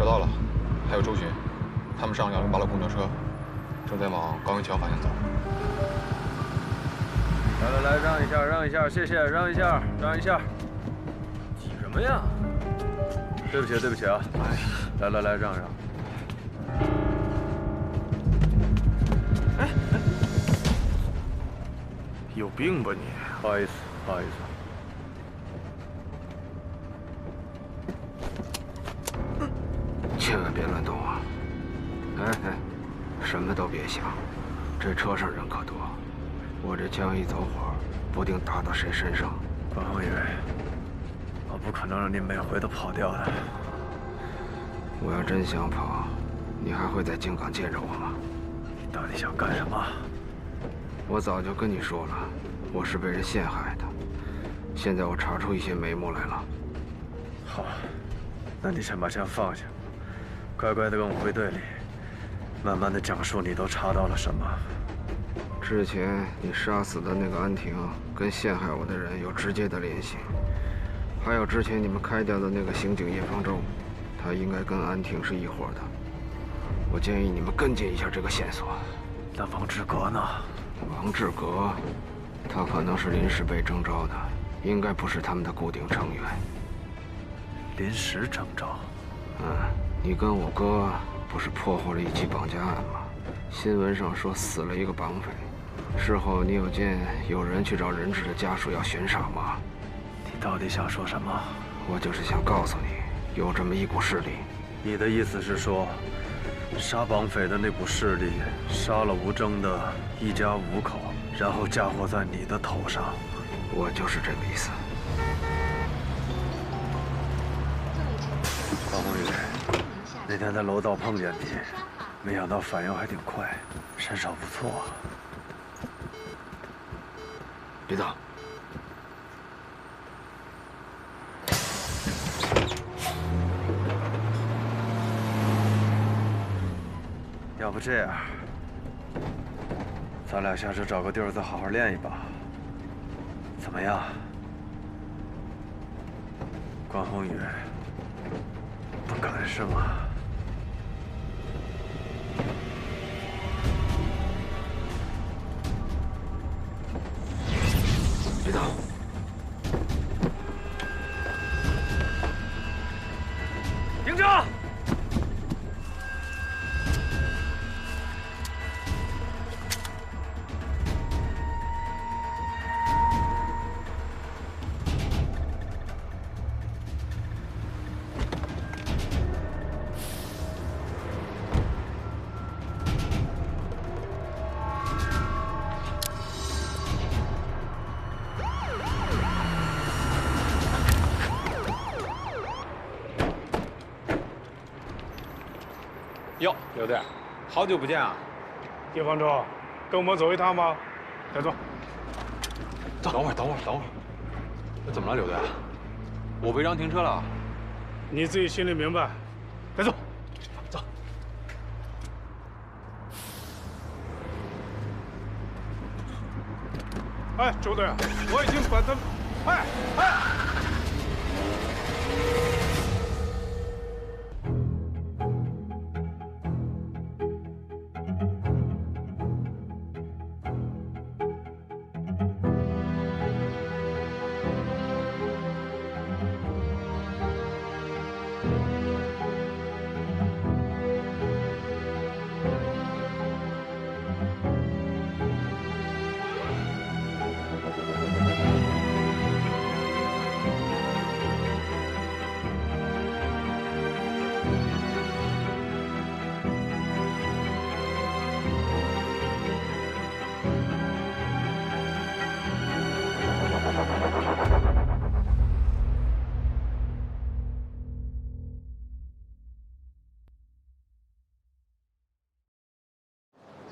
找到了，还有周巡，他们上208路公交车，正在往高云桥方向走。来，让一下，让一下，谢谢，让一下，让一下。挤什么呀？对不起，对不起啊！哎，来，让。哎，有病吧你？不好意思，不好意思。 千万别乱动啊！哎，什么都别想，这车上人可多，我这枪一走火，不定打到谁身上。关宏宇，我不可能让你每回都跑掉的。我要真想跑，你还会在京港见着我吗？你到底想干什么？我早就跟你说了，我是被人陷害的。现在我查出一些眉目来了。好，那你先把枪放下。 乖乖的跟我回队里，慢慢的讲述你都查到了什么。之前你杀死的那个安婷，跟陷害我的人有直接的联系。还有之前你们开掉的那个刑警叶方舟，他应该跟安婷是一伙的。我建议你们跟进一下这个线索。那王志革呢？王志革，他可能是临时被征召的，应该不是他们的固定成员。临时征召？你跟我哥不是破获了一起绑架案吗？新闻上说死了一个绑匪，事后你有见有人去找人质的家属要悬赏吗？你到底想说什么？我就是想告诉你，有这么一股势力。你的意思是说，杀绑匪的那股势力杀了吴征的一家5口，然后嫁祸在你的头上？我就是这个意思。关宏宇。 那天在楼道碰见你，没想到反应还挺快，身手不错。别动！要不这样，咱俩下次找个地儿再好好练一把，怎么样？关宏宇，不敢是吗？ 别动！营长，哟，刘队，好久不见啊！叶方舟，跟我们走一趟吧。带坐。等会儿。怎么了，刘队？我违章停车了？你自己心里明白。带坐。走。哎，周队，我已经把他，哎。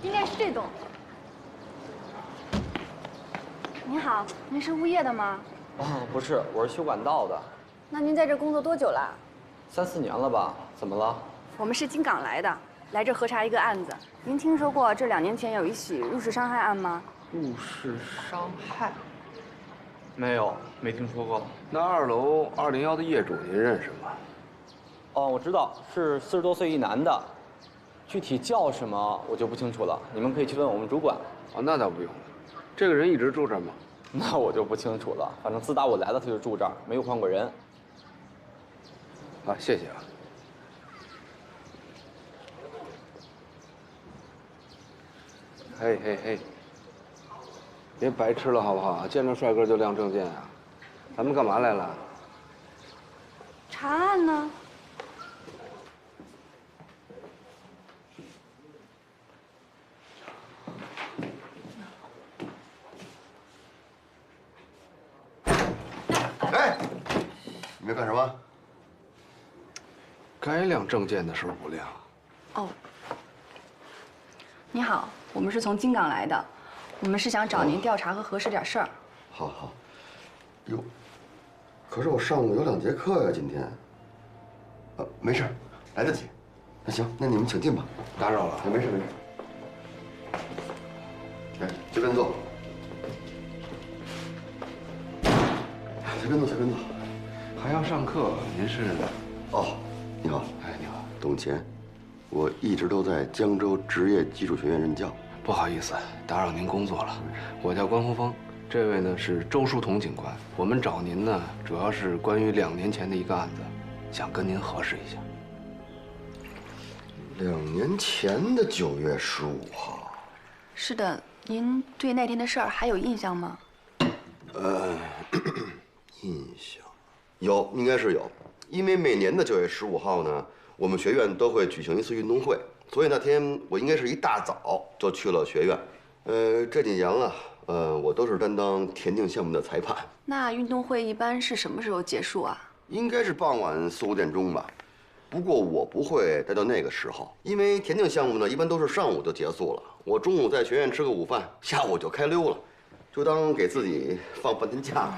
应该是这栋。您好，您是物业的吗？不是，我是修管道的。那您在这工作多久了？3、4年了吧？怎么了？我们是京港来的，来这核查一个案子。您听说过这2年前有一起入室伤害案吗？入室伤害？没有，没听说过。那2楼201的业主您认识吗？哦，我知道，是40多岁一男的，具体叫什么我就不清楚了，你们可以去问我们主管。哦，那倒不用了。这个人一直住这儿吗？那我就不清楚了，反正自打我来了他就住这儿，没有换过人。啊，谢谢啊。嘿嘿嘿，别白吃了好不好？见着帅哥就亮证件啊！咱们干嘛来了？查案呢？哎，你们干什么？该亮证件的时候不亮。哦，你好，我们是从京港来的，我们是想找您调查和核实点事儿。好好。哟，可是我上午有2节课呀，今天。没事，来得及。那行，那你们请进吧。打扰了。没事没事。来，随便坐。随便坐，随便坐。还要上课？您是？哦，你好。哎，你好。董乾，我一直都在江州职业技术学院任教。不好意思，打扰您工作了。我叫关洪峰，这位呢是周书彤警官。我们找您呢，主要是关于2年前的一个案子，想跟您核实一下。2年前的9月15号。是的，您对那天的事儿还有印象吗？印象有，应该是有，因为每年的9月15号呢，我们学院都会举行一次运动会，所以那天我应该是一大早就去了学院。这几年了，我都是担当田径项目的裁判。那运动会一般是什么时候结束啊？应该是傍晚4、5点钟吧。不过我不会待到那个时候，因为田径项目呢一般都是上午就结束了。我中午在学院吃个午饭，下午就开溜了，就当给自己放半天假。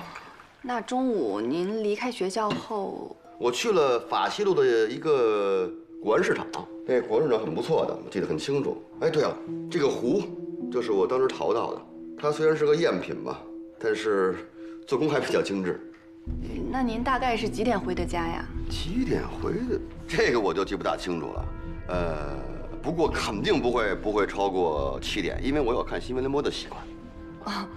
那中午您离开学校后，我去了法西路的一个古玩市场，那古玩市场很不错的，我记得很清楚。哎，对了，这个壶就是我当时淘到的，它虽然是个赝品吧，但是做工还比较精致。那您大概是几点回的家呀？几点回的？这个我就记不大清楚了。不过肯定不会超过7点，因为我有看新闻联播的习惯。哦。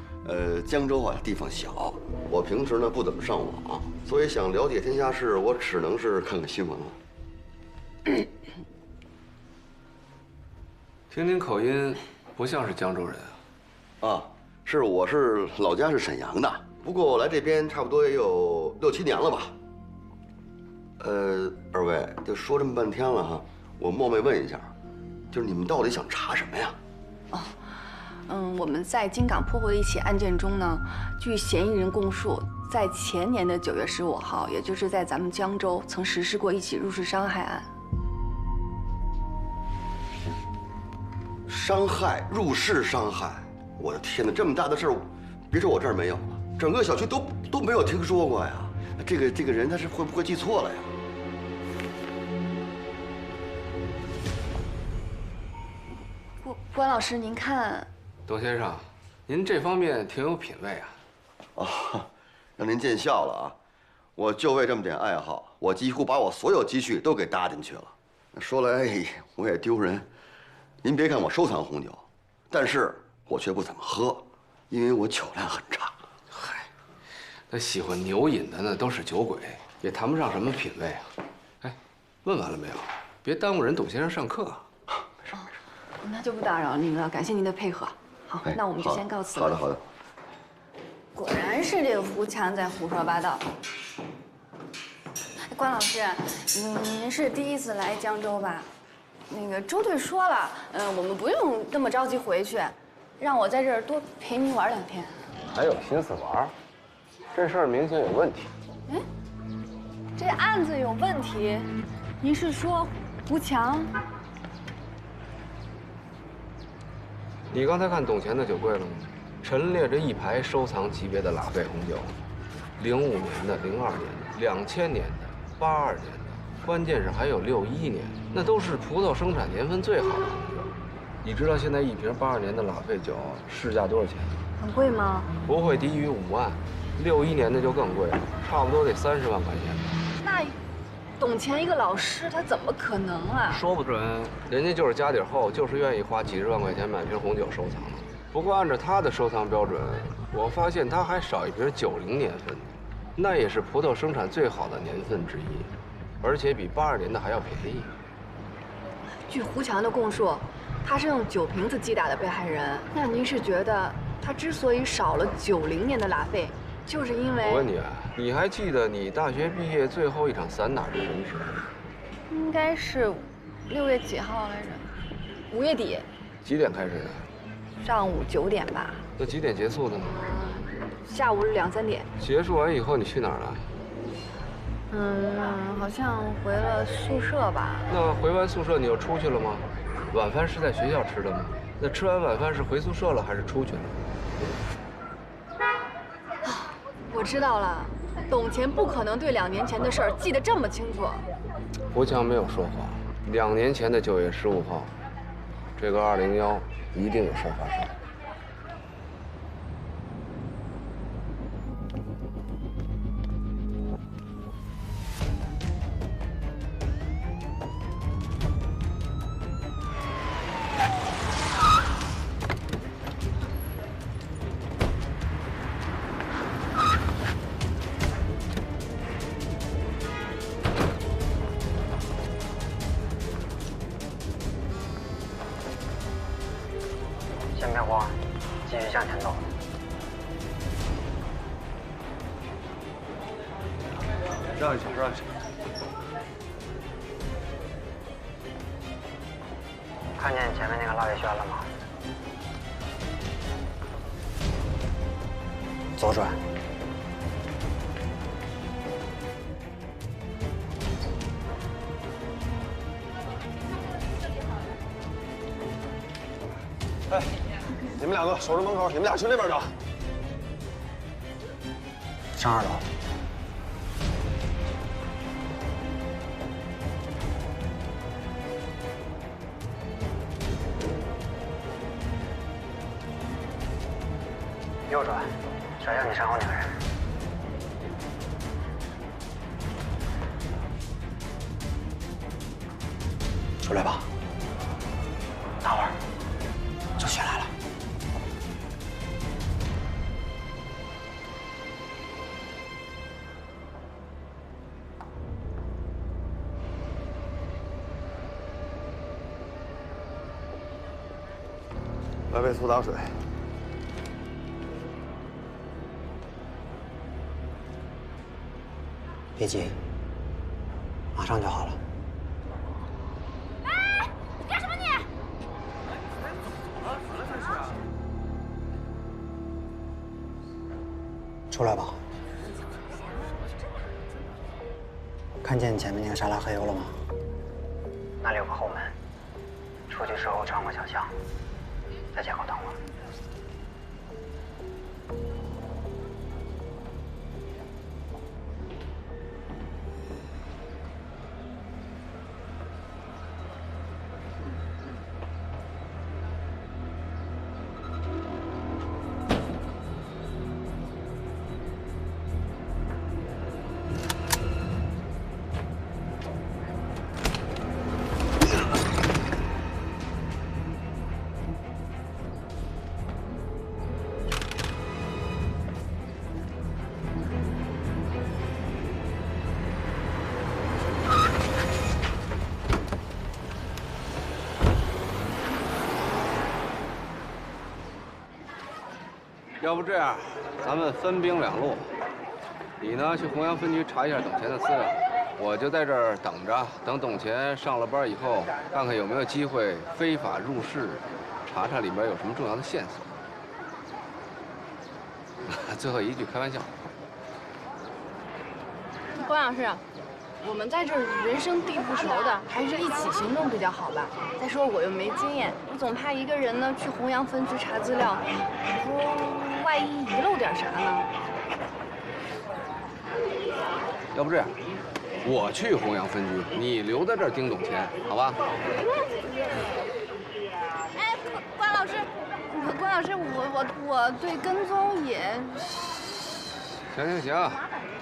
江州啊，地方小，我平时呢不怎么上网，所以想了解天下事，我只能是看看新闻了。听您口音，不像是江州人啊。啊，是，我是老家是沈阳的，不过我来这边差不多也有6、7年了吧。二位就说这么半天了哈，我冒昧问一下，就是你们到底想查什么呀？哦。我们在京港破获的一起案件中呢，据嫌疑人供述，在前年的9月15号，也就是在咱们江州，曾实施过一起入室伤害案。伤害，入室伤害！我的天哪，这么大的事儿，别说我这儿没有了，整个小区都没有听说过呀。这个人他是会不会记错了呀？关老师，您看。董先生，您这方面挺有品位啊。哦，让您见笑了啊！我就为这么点爱好，我几乎把我所有积蓄都给搭进去了。说来我也丢人，您别看我收藏红酒，但是我却不怎么喝，因为我酒量很差。嗨，那喜欢牛饮的呢都是酒鬼，也谈不上什么品位啊。哎，问完了没有？别耽误人董先生上课。没事没事，那就不打扰您了，感谢您的配合。好，那我们就先告辞了。好的好的。果然是这个胡强在胡说八道。关老师，您是第一次来江州吧？那个周队说了，我们不用那么着急回去，让我在这儿多陪您玩2天。还有心思玩？这事儿明显有问题。哎，这案子有问题？您是说胡强？你刚才看董乾的酒柜了吗？陈列着一排收藏级别的拉菲红酒，05年的、02年的、2000年的、82年的，关键是还有61年，那都是葡萄生产年份最好的红酒。你知道现在一瓶82年的拉菲酒市价多少钱吗？很贵吗？不会低于5万，61年的就更贵了，差不多得30万块钱。董乾一个老师，他怎么可能啊？说不准，人家就是家底厚，就是愿意花几十万块钱买瓶红酒收藏。不过按照他的收藏标准，我发现他还少一瓶90年份的，那也是葡萄生产最好的年份之一，而且比82年的还要便宜。据胡强的供述，他是用酒瓶子击打的被害人。那您是觉得他之所以少了90年的拉菲，就是因为……我问你啊，你还记得你大学毕业最后一场散打是什么时候？应该是6月几号来着？5月底。几点开始的？上午9点吧。那几点结束的呢？下午2、3点。结束完以后你去哪儿了？好像回了宿舍吧。那回完宿舍你又出去了吗？晚饭是在学校吃的吗？那吃完晚饭是回宿舍了还是出去了？我知道了，董乾不可能对2年前的事儿记得这么清楚。胡强没有说谎，2年前的9月15号，这个201一定有事发生。先别慌，继续向前走。让一下，让一下。看见前面那个腊月轩了吗？左转。哎，你们2个守着门口，你们俩去那边找。上2楼。右转，甩向你身后那个人。出来吧。等会儿就雪来了。来杯苏打水。别急，马上就好了。哎，你干什么你？出来吧。看见前面那个沙拉黑油了吗？那里有个后门，出去时候穿过小巷，在街口等我。要不这样，咱们分兵2路，你呢去弘阳分局查一下董乾的资料，我就在这儿等着，等董乾上了班以后，看看有没有机会非法入室，查查里面有什么重要的线索。最后一句开玩笑。关老师，我们在这儿人生地不熟的，还是一起行动比较好吧。再说我又没经验，我总怕一个人呢去弘阳分局查资料，你说万一遗漏点啥呢？要不这样，我去弘阳分局，你留在这儿盯董乾，好吧？哎，关老师，关老师，我对跟踪也……行，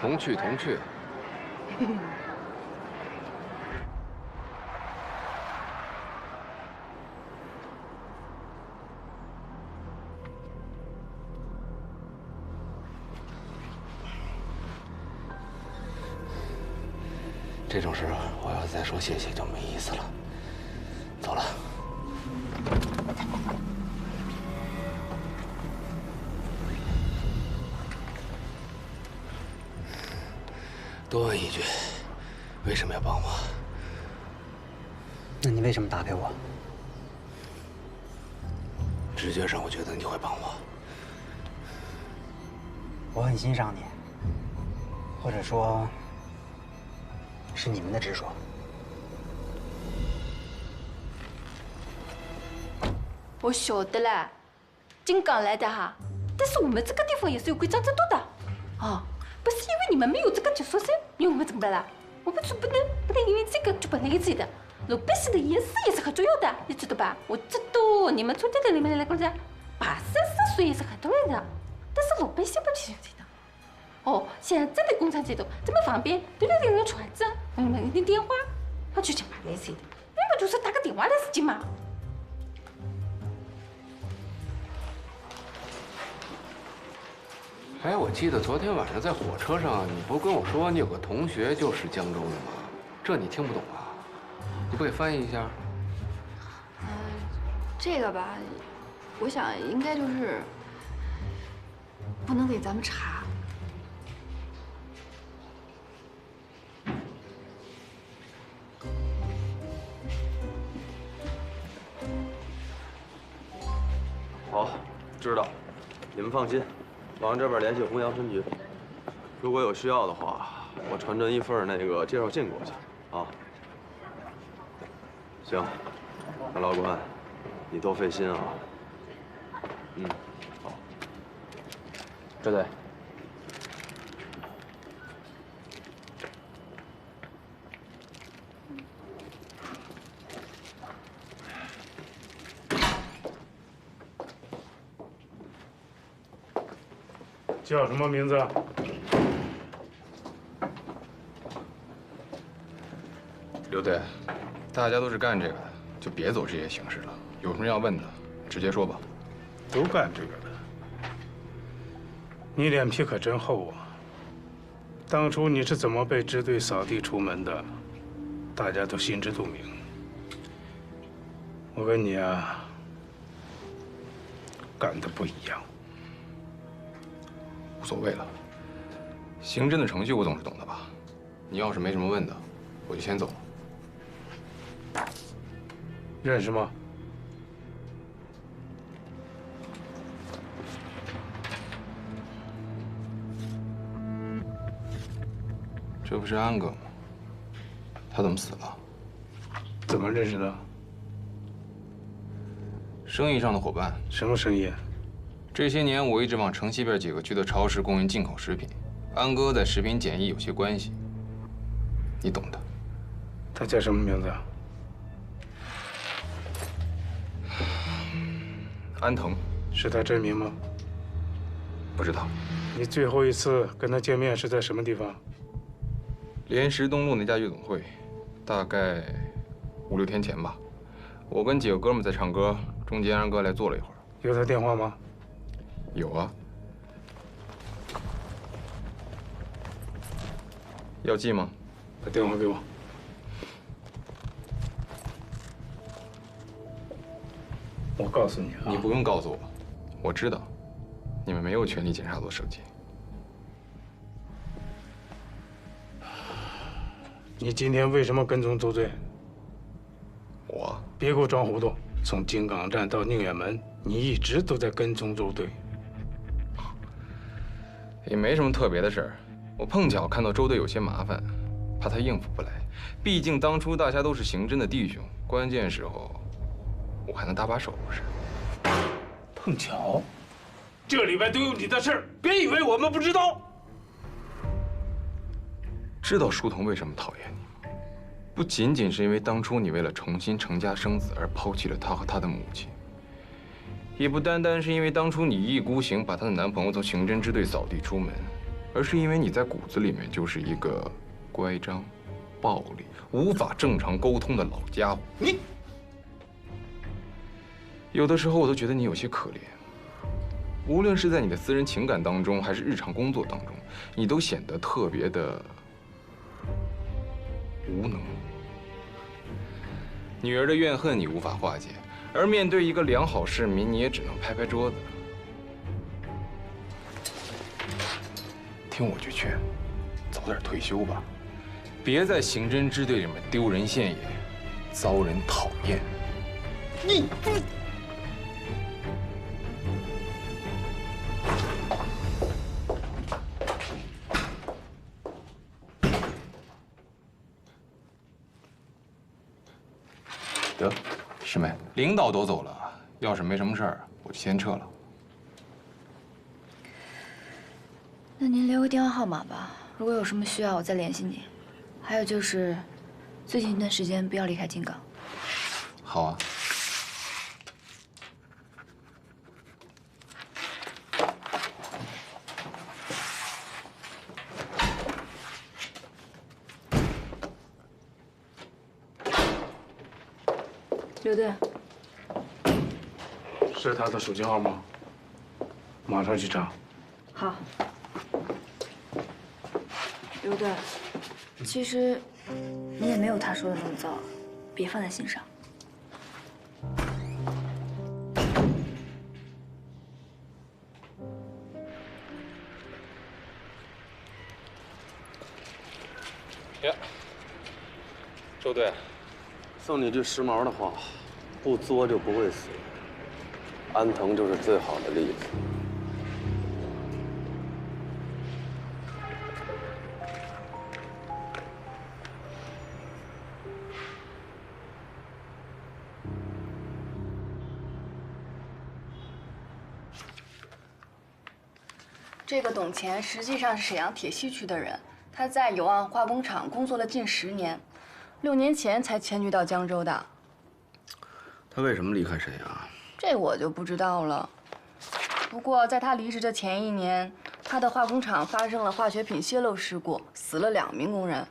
同去同去。这种事我要再说谢谢就没意思了。走了。多问一句，为什么要帮我？那你为什么打给我？直觉上，我觉得你会帮我。我很欣赏你，或者说，是你们的直说。我晓得了，金刚来的哈，但是我们这个地方也是有规章制度的。哦，不是因为你们没有这个接触生，因为我们怎么办啦？我们就不能因为这个就不能自己的。老百姓的颜色也是很重要的，你知道吧？我知道你们村队的里面来讲，跋山涉水也是很多人的，但是老百姓不清楚的。哦，现在的共产制度这么方便，对对对，传真，一电话，他就讲把类似的，要么就是打个电话的事情嘛。哎，我记得昨天晚上在火车上，你不跟我说你有个同学就是江州的吗？这你听不懂啊？你不给翻译一下？这个吧，我想应该就是不能给咱们查。好，知道。你们放心，往这边联系洪阳分局，如果有需要的话，我传真一份那个介绍信过去。啊。行，那老关，你多费心啊。嗯，好。支队。叫什么名字？刘队，大家都是干这个的，就别走这些形式了。有什么要问的，直接说吧。都干这个的，你脸皮可真厚啊！当初你是怎么被支队扫地出门的，大家都心知肚明。我跟你啊，干的不一样。无所谓了，刑侦的程序我总是懂的吧？你要是没什么问的，我就先走了。认识吗？这不是安哥吗？他怎么死了？怎么认识的？生意上的伙伴。什么生意？这些年我一直往城西边几个区的超市供应进口食品，安哥在食品检疫有些关系，你懂的。他叫什么名字？安腾。是他真名吗？不知道。你最后一次跟他见面是在什么地方？莲石东路那家夜总会，大概5、6天前吧。我跟几个哥们在唱歌，中间安哥来坐了一会儿。有他电话吗？有啊。要记吗？把电话给我。我告诉你啊，你不用告诉我，我知道，你们没有权利检查我的手机。你今天为什么跟踪周队？我别给我装糊涂！从金港站到宁远门，你一直都在跟踪周队。也没什么特别的事儿，我碰巧看到周队有些麻烦，怕他应付不来。毕竟当初大家都是刑侦的弟兄，关键时候我还能搭把手，不是？碰巧，这里边都有你的事儿，别以为我们不知道。知道舒腾为什么讨厌你吗？不仅仅是因为当初你为了重新成家生子而抛弃了他和他的母亲，也不单单是因为当初你一意孤行把她的男朋友从刑侦支队扫地出门，而是因为你在骨子里面就是一个乖张、暴力、无法正常沟通的老家伙。你有的时候我都觉得你有些可怜，无论是在你的私人情感当中，还是日常工作当中，你都显得特别的无能。女儿的怨恨你无法化解，而面对一个良好市民，你也只能拍拍桌子。听我句劝，早点退休吧，别在刑侦支队里面丢人现眼，遭人讨厌。你。得，师妹，领导都走了，要是没什么事儿，我就先撤了。那您留个电话号码吧，如果有什么需要，我再联系你。还有就是，最近一段时间不要离开金港。好啊。刘队，是他的手机号吗？马上去查。好。刘队，其实你也没有他说的那么糟，别放在心上。呀，周队。送你句时髦的话，不作就不会死。安藤就是最好的例子。这个董乾实际上是沈阳铁西区的人，他在友岸化工厂工作了近10年。6年前才迁居到江州的。他为什么离开沈阳？这我就不知道了。不过在他离职的前1年，他的化工厂发生了化学品泄漏事故，死了2名工人。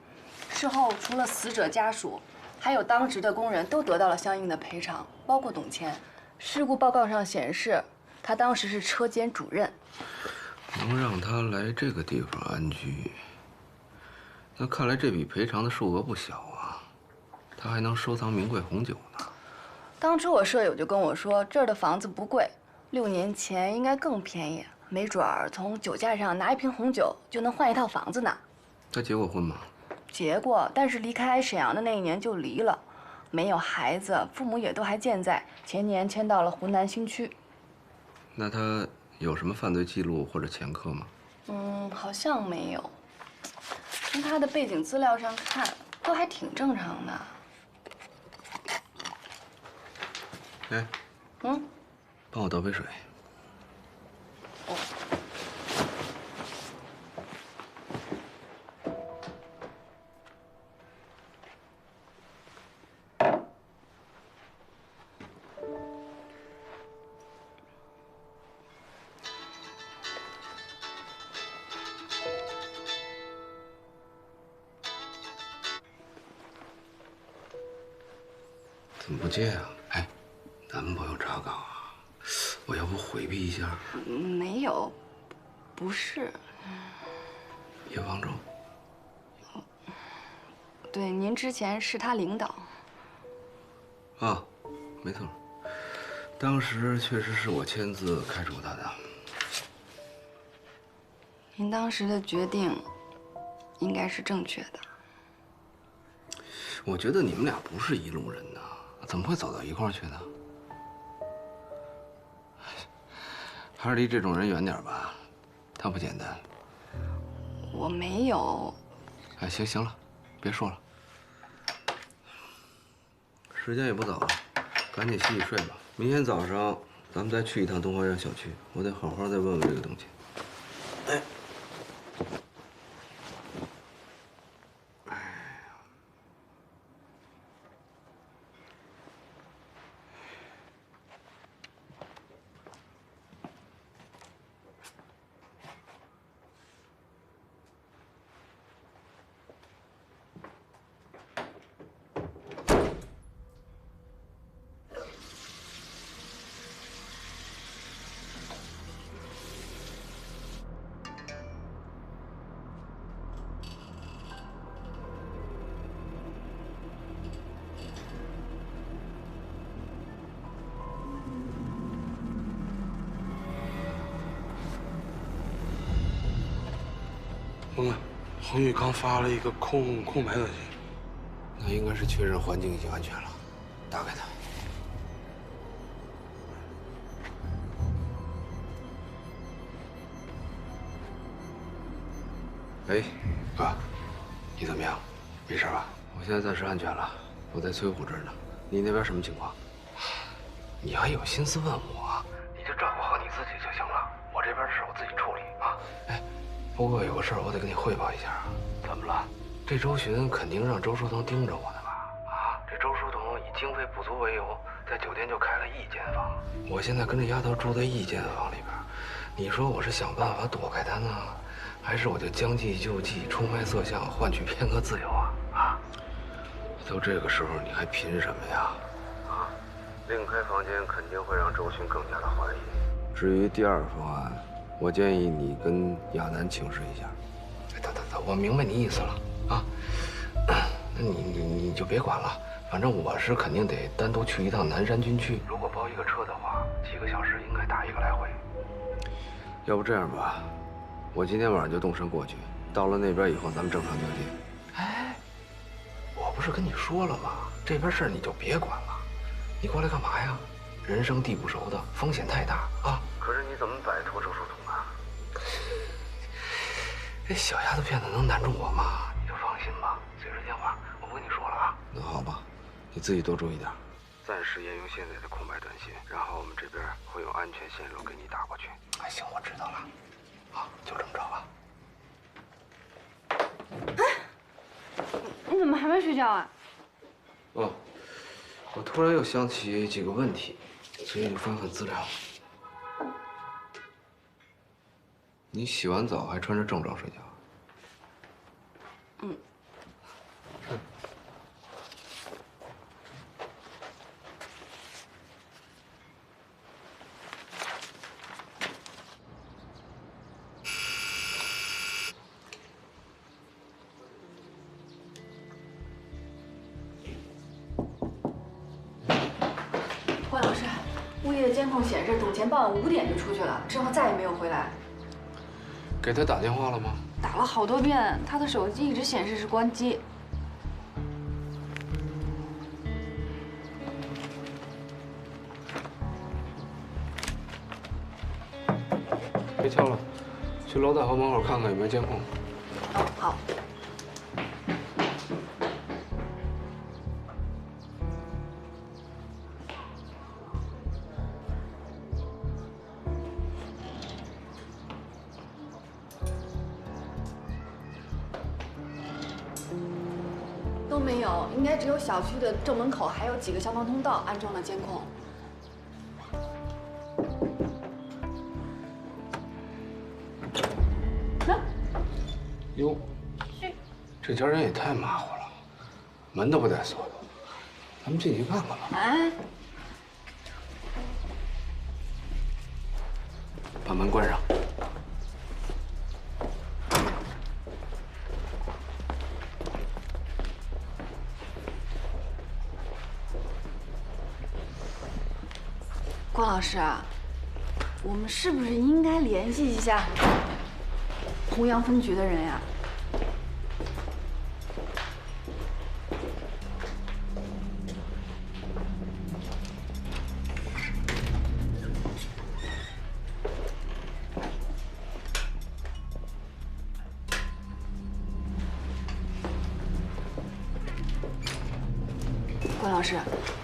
事后，除了死者家属，还有当值的工人都得到了相应的赔偿，包括董乾。事故报告上显示，他当时是车间主任。能让他来这个地方安居，那看来这笔赔偿的数额不小啊。他还能收藏名贵红酒呢。当初我舍友就跟我说，这儿的房子不贵，6年前应该更便宜，没准儿从酒架上拿1瓶红酒就能换1套房子呢。他结过婚吗？结过，但是离开沈阳的那1年就离了，没有孩子，父母也都还健在。前年迁到了湖南新区。那他有什么犯罪记录或者前科吗？好像没有。从他的背景资料上看，都还挺正常的。哎，帮我倒杯水。哦。怎么不接啊？哎，男朋友查岗啊，我要不回避一下？没有，不是。叶方舟。对，您之前是他领导。啊，没错，当时确实是我签字开除他的。您当时的决定应该是正确的。我觉得你们俩不是一路人呐，怎么会走到一块儿去呢？还是离这种人远点吧，他不简单。我没有。哎，行了，别说了，时间也不早了，赶紧洗洗睡吧。明天早上咱们再去一趟东花园小区，我得好好再问问这个东西。哎。封了，红宇刚发了一个空白短信。那应该是确认环境已经安全了，打给他。哎，哥，你怎么样？没事吧？我现在暂时安全了，我在崔虎这儿呢。你那边什么情况？你还有心思问我？你就照顾好你自己就行了。我这边的事我自己处理啊。哎，不过有个事儿我得跟你汇报一下。怎么了？这周巡肯定让周书童盯着我呢吧？啊，这周书童以经费不足为由，在酒店就开了1间房。我现在跟这丫头住在1间房里边，你说我是想办法躲开她呢，还是我就将计就计，出卖色相，换取片刻自由啊？啊！都这个时候你还凭什么呀？啊！另开房间肯定会让周巡更加的怀疑。至于第2方案，我建议你跟亚楠请示一下。等，我明白你意思了啊。那你就别管了，反正我是肯定得单独去一趟南山军区。如果包一个车的话，几个小时应该打1个来回。要不这样吧，我今天晚上就动身过去，到了那边以后咱们正常交接。哎，我不是跟你说了吗？这边事儿你就别管了。你过来干嘛呀？人生地不熟的，风险太大啊！可是你怎么摆脱周书童啊？这小丫头片子能难住我吗？你就放心吧，随时电话，我不跟你说了啊。那好吧，你自己多注意点。暂时沿用现在的空白短信，然后我们这边会用安全线路给你打过去。哎，行，我知道了。好，就这么着吧。哎，你怎么还没睡觉啊？哦，我突然又想起几个问题，所以就翻翻资料。你洗完澡还穿着正装睡觉？嗯。关老师，物业的监控显示，董前傍晚5点就出去了，之后再也没有回来。给他打电话了吗？打了好多遍，他的手机一直显示是关机。别敲了，去楼大河门口看看有没有监控。哦，好。都没有，应该只有小区的正门口还有几个消防通道安装了监控。哟，这家人也太马虎了，门都不带锁的，咱们进去看看吧。哎，把门关上。关老师，我们是不是应该联系一下弘扬分局的人呀？关老师，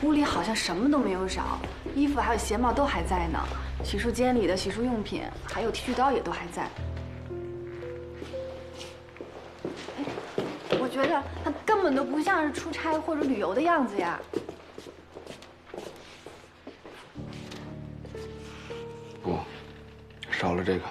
屋里好像什么都没有少，衣服还有鞋帽都还在呢，洗漱间里的洗漱用品还有剃须刀也都还在。哎，我觉得他根本都不像是出差或者旅游的样子呀。不，少了这个。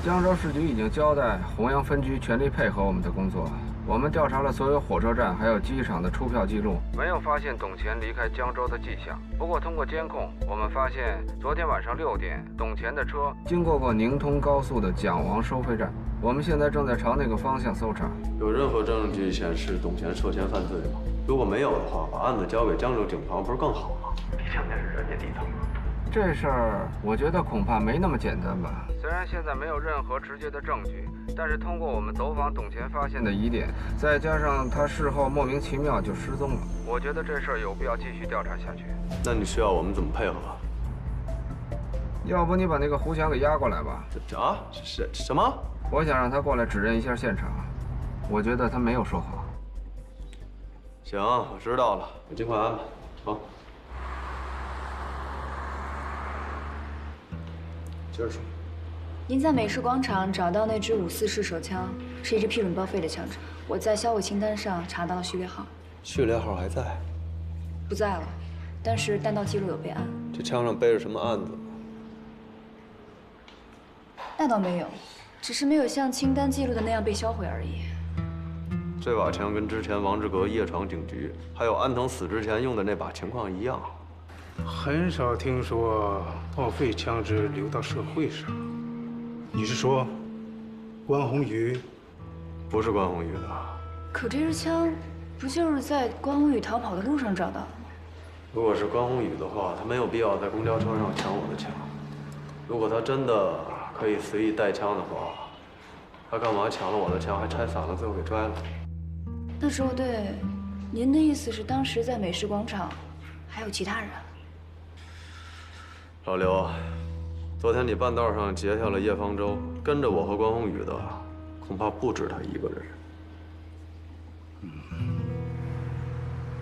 江州市局已经交代，弘扬分局全力配合我们的工作。我们调查了所有火车站还有机场的出票记录，没有发现董前离开江州的迹象。不过通过监控，我们发现昨天晚上6点，董前的车经过宁通高速的蒋王收费站。我们现在正在朝那个方向搜查。有任何证据显示董前涉嫌犯罪吗？如果没有的话，把案子交给江州警方不是更好吗？偏偏是人家低头。这事儿我觉得恐怕没那么简单吧。虽然现在没有任何直接的证据，但是通过我们走访董前发现的疑点，再加上他事后莫名其妙就失踪了，我觉得这事儿有必要继续调查下去。那你需要我们怎么配合？要不你把那个胡翔给押过来吧？什么？我想让他过来指认一下现场，我觉得他没有说谎。行，我知道了，我尽快安排。好。接着说。您在美式广场找到那支5.4式手枪，是一支批准报废的枪支。我在销毁清单上查到了序列号。序列号还在？不在了，但是弹道记录有备案。这枪上背着什么案子吗？那倒没有，只是没有像清单记录的那样被销毁而已。这把枪跟之前王志革夜闯警局，还有安藤死之前用的那把情况一样。很少听说报废枪支流到社会上。你是说，关宏宇？不是关宏宇的。可这支枪，不就是在关宏宇逃跑的路上找到的吗？如果是关宏宇的话，他没有必要在公交车上抢我的枪。如果他真的可以随意带枪的话，他干嘛抢了我的枪，还拆散了，最后给拽了？那周队，您的意思是当时在美式广场还有其他人？老刘，昨天你半道上截下了叶方舟，跟着我和关宏宇的，恐怕不止他一个人。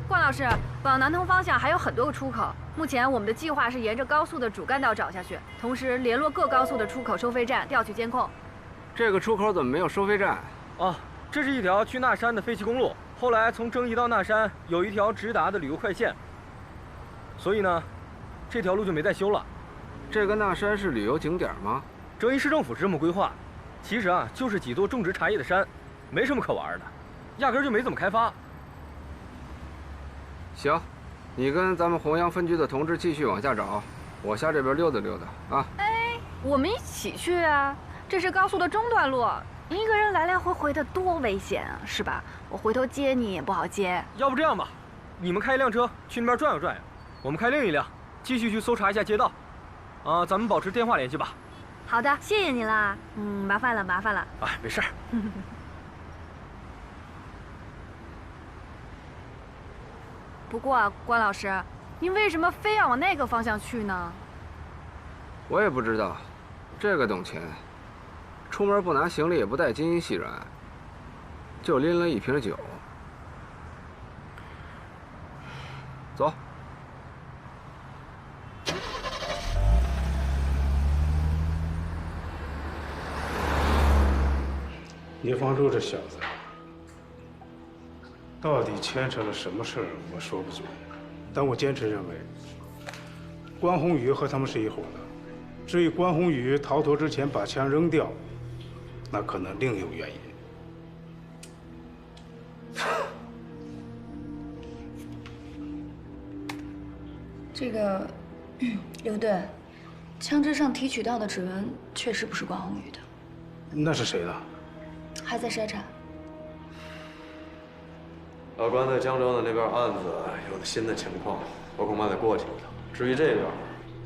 关老师，往南通方向还有很多个出口。目前我们的计划是沿着高速的主干道找下去，同时联络各高速的出口收费站，调取监控。这个出口怎么没有收费站？啊，这是一条去那山的废弃公路，后来从征夷到那山有一条直达的旅游快线，所以呢，这条路就没再修了。这个那山是旅游景点吗？征夷市政府是这么规划，其实啊，就是几座种植茶叶的山，没什么可玩的，压根就没怎么开发。行，你跟咱们弘扬分局的同志继续往下找，我下这边溜达溜达啊。哎，我们一起去啊！这是高速的中段路，你一个人来来回回的多危险啊，是吧？我回头接你也不好接。要不这样吧，你们开一辆车去那边转悠转悠，我们开另一辆，继续去搜查一下街道。啊，咱们保持电话联系吧。好的，谢谢你啦。麻烦了，麻烦了。啊，没事儿。不过啊，关老师，您为什么非要往那个方向去呢？我也不知道，这个董钱，出门不拿行李，也不带金银细软，就拎了一瓶酒。走。叶方舟这小子，到底牵扯了什么事儿，我说不准。但我坚持认为，关宏宇和他们是一伙的。至于关宏宇逃脱之前把枪扔掉，那可能另有原因。这个，刘队，枪支上提取到的指纹确实不是关宏宇的。那是谁的？还在筛查。老关在江州的那边案子有了新的情况，我恐怕得过去一趟。至于这边，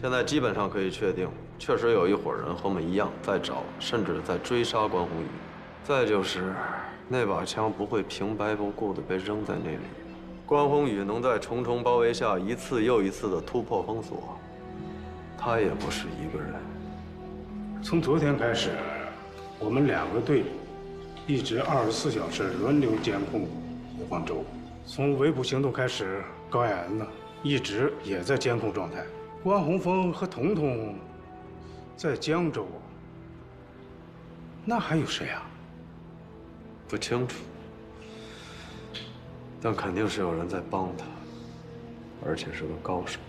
现在基本上可以确定，确实有一伙人和我们一样在找，甚至在追杀关宏宇。再就是，那把枪不会平白无故的被扔在那里。关宏宇能在重重包围下一次又一次的突破封锁，他也不是一个人。从昨天开始，我们2个队一直24小时轮流监控叶方舟。从围捕行动开始，高亚安呢一直也在监控状态。关宏峰和彤彤在江州，那还有谁啊？不清楚，但肯定是有人在帮他，而且是个高手。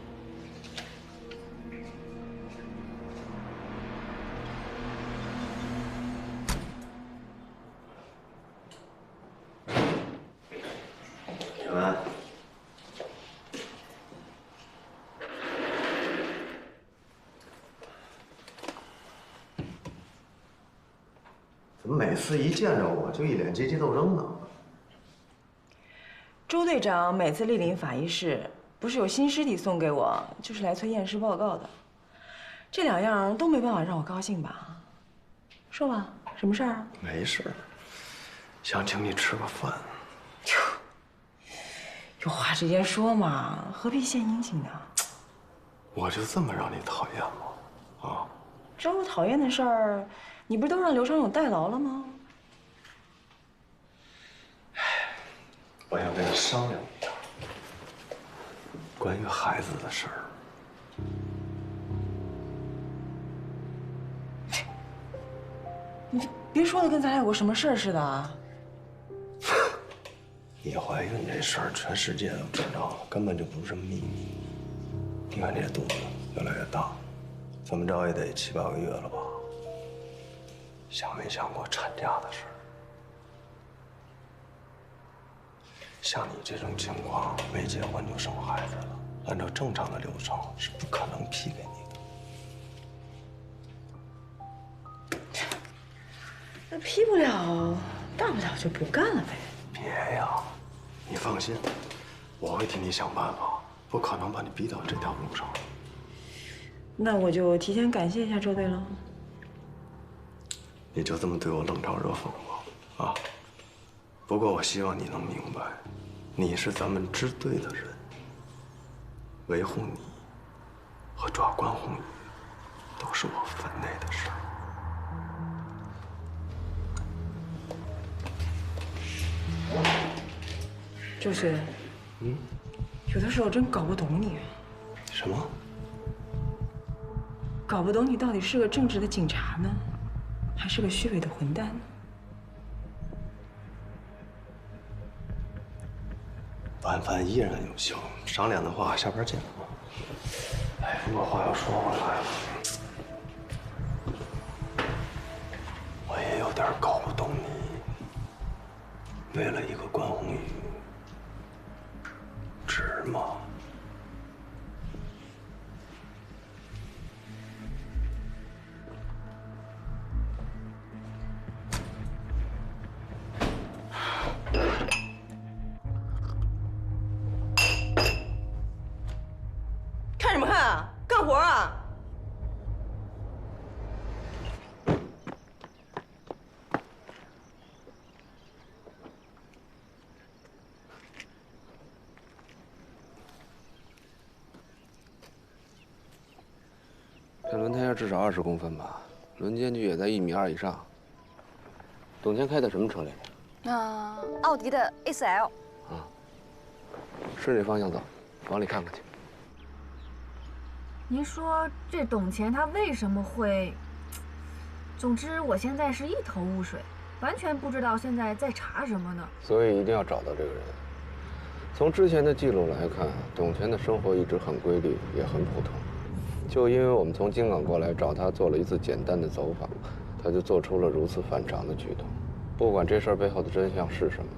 小安，怎么每次一见着我就一脸积极斗争呢？周队长每次莅临法医室，不是有新尸体送给我，就是来催验尸报告的。这2样都没办法让我高兴吧？说吧，什么事儿啊？没事儿，想请你吃个饭。有话直接说嘛，何必献殷勤呢？我就这么让你讨厌吗？啊？这我讨厌的事儿，你不是都让刘长勇代劳了吗？我想跟你商量一下，关于孩子的事儿。你别说的跟咱俩有过什么事儿似的啊！你怀孕这事儿，全世界都知道了，根本就不是秘密。你看你这肚子越来越大，怎么着也得7、8个月了吧？想没想过产假的事儿？像你这种情况，没结婚就生孩子了，按照正常的流程是不可能批给你的。那批不了，大不了就不干了呗。别呀，你放心，我会替你想办法，不可能把你逼到这条路上。那我就提前感谢一下周队了。你就这么对我冷嘲热讽吗？啊？不过我希望你能明白，你是咱们支队的人，维护你和抓关宏宇都是我分内的事儿。周迅，有的时候真搞不懂你。什么？搞不懂你到底是个正直的警察呢，还是个虚伪的混蛋呢？晚饭依然有效，赏脸的话，下班见。哎，不过话又说回来了，我也有点搞不懂你，为了一个关宏宇，值吗？看什么看啊？干活啊！这轮胎叶至少20公分吧，轮间距也在1.2米以上。董监开的什么车来着？奥迪的 A4L。顺这方向走，往里看看去。您说这董钱他为什么会？总之，我现在是一头雾水，完全不知道现在在查什么呢。所以一定要找到这个人。从之前的记录来看，董钱的生活一直很规律，也很普通。就因为我们从京港过来找他做了一次简单的走访，他就做出了如此反常的举动。不管这事儿背后的真相是什么，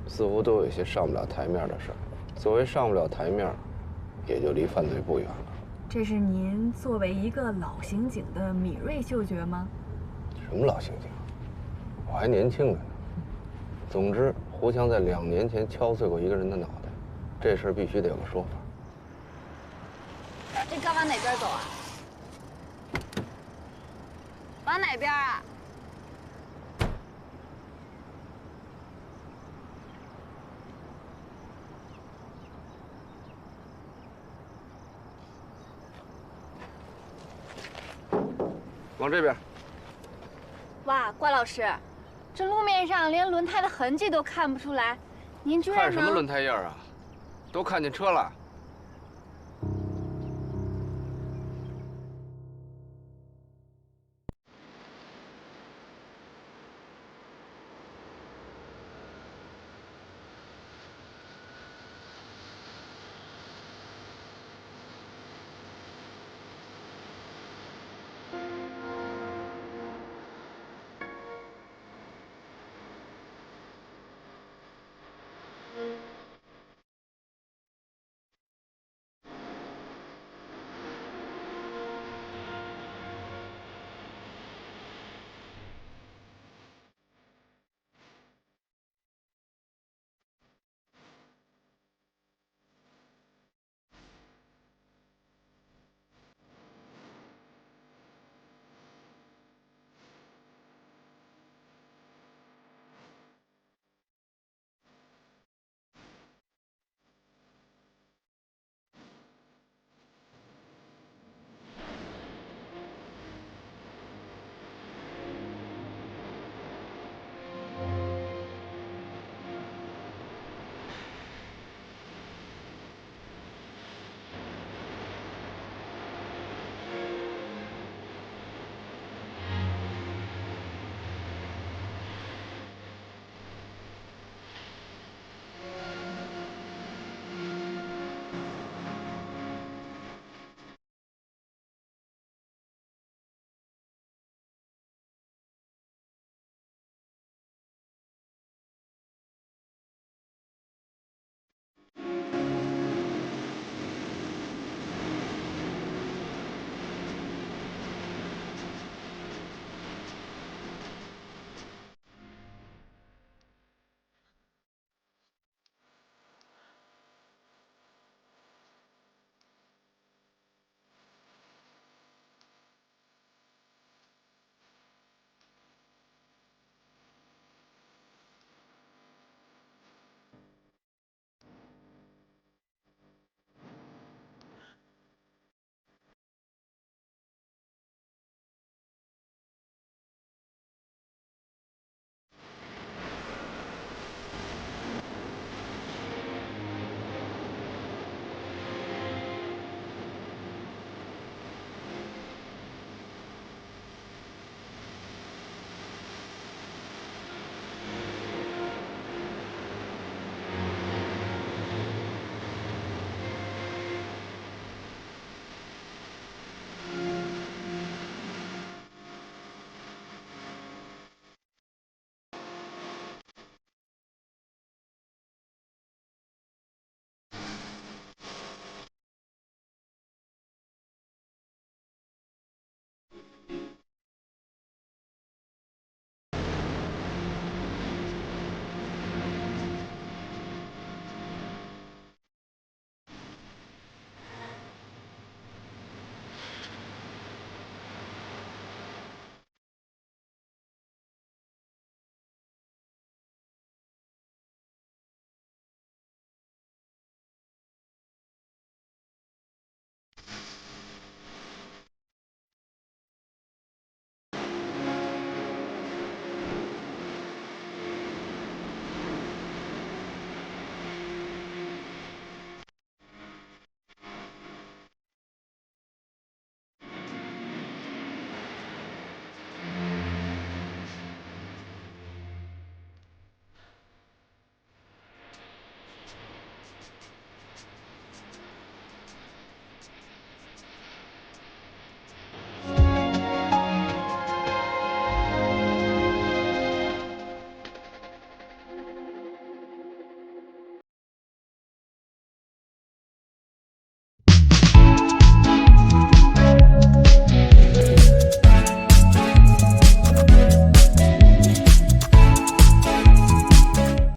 似乎都有些上不了台面的事儿。所谓上不了台面，也就离犯罪不远了。这是您作为一个老刑警的敏锐嗅觉吗？什么老刑警？我还年轻着呢。总之，胡强在2年前敲碎过一个人的脑袋，这事儿必须得有个说法。这该往哪边走啊？往哪边啊？往这边。哇，关老师，这路面上连轮胎的痕迹都看不出来，您居然看什么轮胎印啊？都看见车了。